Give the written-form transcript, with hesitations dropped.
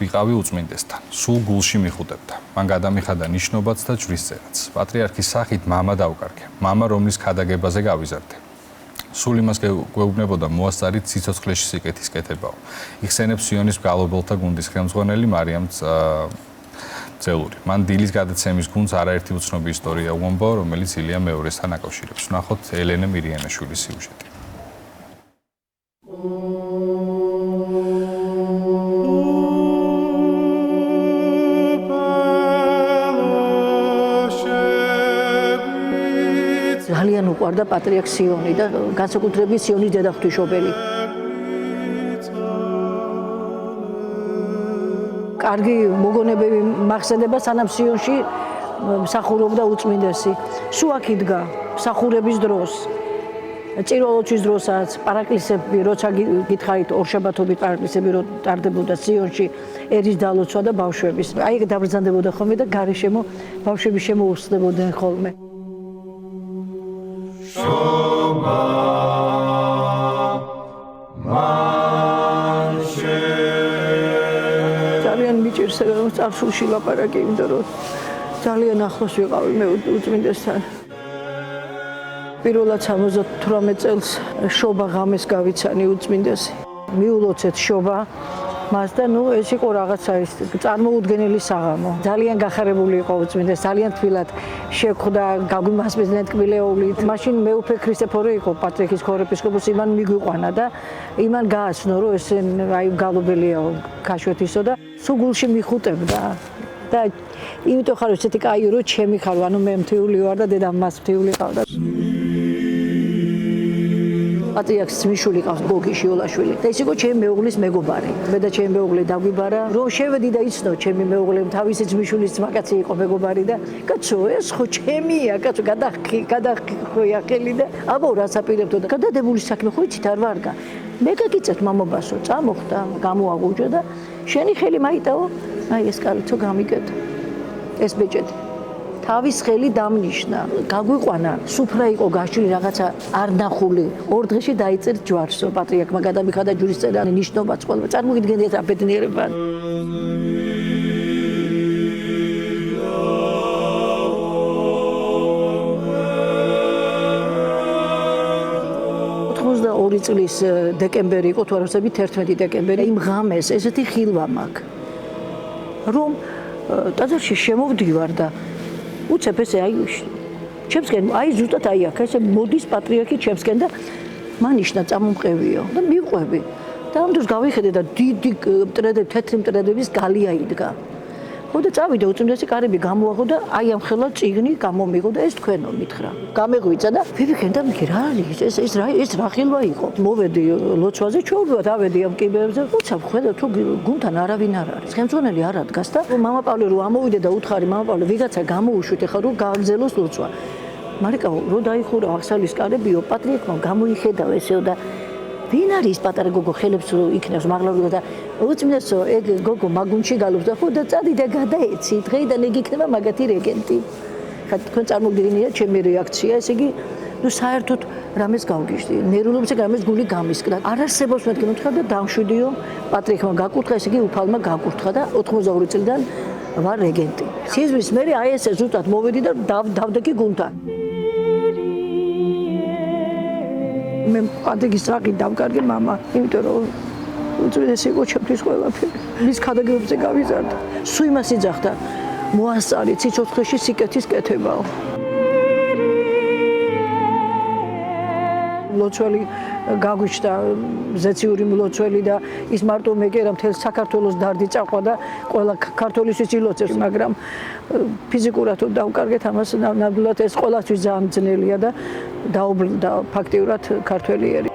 ვიყავი უწმინდესთან. სულ გულში მიხუტებდა. მან გადამიხადა ნიშნობაც და ჯვრისწერაც. პატრიარქის სახით მამა დავკარგე. მამა, რომლის ქადაგებაზე გავიზარდე. სულ იმას გვეუბნებოდა მოასწარით სიცოცხლეში სიკეთის კეთებაო. იხსენებს სიონის მგალობელთა გუნდის ხელმძღვანელი მარიამ ძელური. მან დილის გადაცემის გუნდს არაერთი უცნობი ისტორია უამბო, რომელიც ილია მეორესთან აკავშირებს. ვნახოთ ელენე მირიანაშვილის სიუჟეტი. ძალიან უყვარდა პატრიარქ სიონი და განსაკუთრებით სიონის დედაღვთისმშობელი. კარგი მოგონებები მახსენდება, სანამ სიონში მსახურობდა უწმინდესი. სულ აქ იდგა მსახურების დროს, წირველოცვის დროსაც, პარაკლისები, როცა გითხარით ორშაბათობით პარაკლისები რო ტარდებოდა სიონში, ერის დალოცვა და ბავშვების. აი ეგ დაბრძანდებოდა ხოლმე და გარშემო ბავშვები შემოუხსნებოდნენ ხოლმე. ძალიან მიჭირს რომ წარსულში ლაპარაკი, იმიტომ რომ ძალიან ახლოს ვიყავი მე უწმინდესთან. პირველად 78 წელს შობა ღამეს გავიცანი უწმინდესი. მიულოცეთ შობა მას და ეს იყო რაღაცა ის წარმოუდგენელი საღამო. ძალიან გახარებული იყო უწმინდესი, ძალიან თბილად შეხვდა, გაგვიმასპინძლა ტკბილეულით. მაშინ მეუფე ქრისტეფორე იყო პატრიარქის ქორეპისკოპოსი, იმან მიგვიყვანა და იმან გააცნო, რომ ეს აი მგალობელიაო ქაშვეთისო და სულ გულში მიხუტებდა. და იმიტომ ხარ ესეთი კაი რომ ჩემი ხარ, ანუ მე მთიული ვარ და დედამ მას მთიული ყავდა. პატრიარქს ძმისშვილი ყავს გოგი შიოლაშვილი და ის იყო ჩემი მეუღლის მეგობარი. მე და ჩემი მეუღლე დაგვიბარა, რომ შევედი და იცნო ჩემი მეუღლემ თავისი ძმისშვილის ძმაკაცი იყო მეგობარი და კაცო ეს ხო ჩემია, კაცო გადახია ხელი და აბა რას აპირებდო და გადადებული საქმე ხო იცით არ ვარგა. მე გაგიწევთ მამობასო, წამოხდა, გამოაგუჯა და შენი ხელი მაიტაო, აი ეს კალიცო გამიკეთა. ეს ბეჭედი თავის ხელი დამნიშნა, გაგვიყვანა, სუფრა იყო გაშლილი რაღაცა არ ნახული. ორ დღეში დაიწერ ჯვარსო, პატრიარქმა გადამიხადა ჯვრისწერა, ნიშნობაც ყველა. წარმოგიდგენთ რა ბედნიერება. ორი წლის დეკემბერი იყო, თუ არ ვსები 11 დეკემბერი. იმ ღამეს ესეთი ხილვა მაქვს, რომ ტაძარში შემოვდივარ და უცებ ესე აი ჩემსკენ აი ზუსტად აი აქ ესე მოდის პატრიარქი ჩემსკენ და მანიშნა წამომყევიო და მიყვები და ამ დროს გავიხედე და დიდი მტრედები, თეთრი მტრედების გალია იდგა. ხო და წავიდა უწმინდესი კარები გამოაღო და აი ამ ხელა წიგნი გამომიღო და ეს თქვენო მითხრა. გამეღვიძა და ვიფიქრე და მიქი რა არის ეს რა ხილვა იყო. მოვედი ლოცვაზე, ჩვეულებრივად ავედი ამ კიბეებზე. უცებ ხედა თუ გუნდთან არავინ არ არის. ხელმძღვანელი არ ადგას და მამა პავლე რო ამოვიდე და უთხარი მამა პავლე ვიღაცა გამოუშვით ახლა რო გააგზელოს ლოცვა. მარიკაო რო დაიხურა აღსავლის კარებიო პატრიარქმა გამოიხედა ესეო და ვინ არის პატარა გოგო ხელებს რო იქნევს მაღლავი და უწმინდესო ეგ გოგო მაგუნში გალობს და ხო და წადი და გადაეცი დღეიდან ეგ იქნება მაგათი რეგენტი. ხა თქვენ წარმოგიდგენია ჩემი რეაქცია, ესე იგი ნუ საერთოდ რამეს გავგიჟდი. ნერულობზე რამეს გული გამისკდა. არ არსებობს მეთქი მოთხა და დამშვიდიო პატრიარქმა გაკურთხა, ესე იგი უფალმა გაკურთხა და 82 წლიდან ვარ რეგენტი. სიზმრის მერე აი ესე ზუსტად მოვედი და დავდექი გუნდთან. მე პატრიარქის სახით დავკარგე მამა, იმიტომ რომ უწმინდესი იყო ჩემთვის ყველაფერი. მის ქადაგებებზე გავიზარდა. სულ იმას იძახდა, მოასწარი სიცოცხლეში სიკეთის კეთებაო. ლოცველი გაგვიჩნდა ზეციური ლოცველი და ის მარტო მეკერა მთელ საქართველოს დარდი წაყვა და ყველა ქართველისთვის ილოცებს, მაგრამ ფიზიკურად დავკარგეთ ამას ნამდვილად ეს ყველასთვის ძალიან ძნელია და დაუბრუნდა ფაქტიურად ქართველი ერი.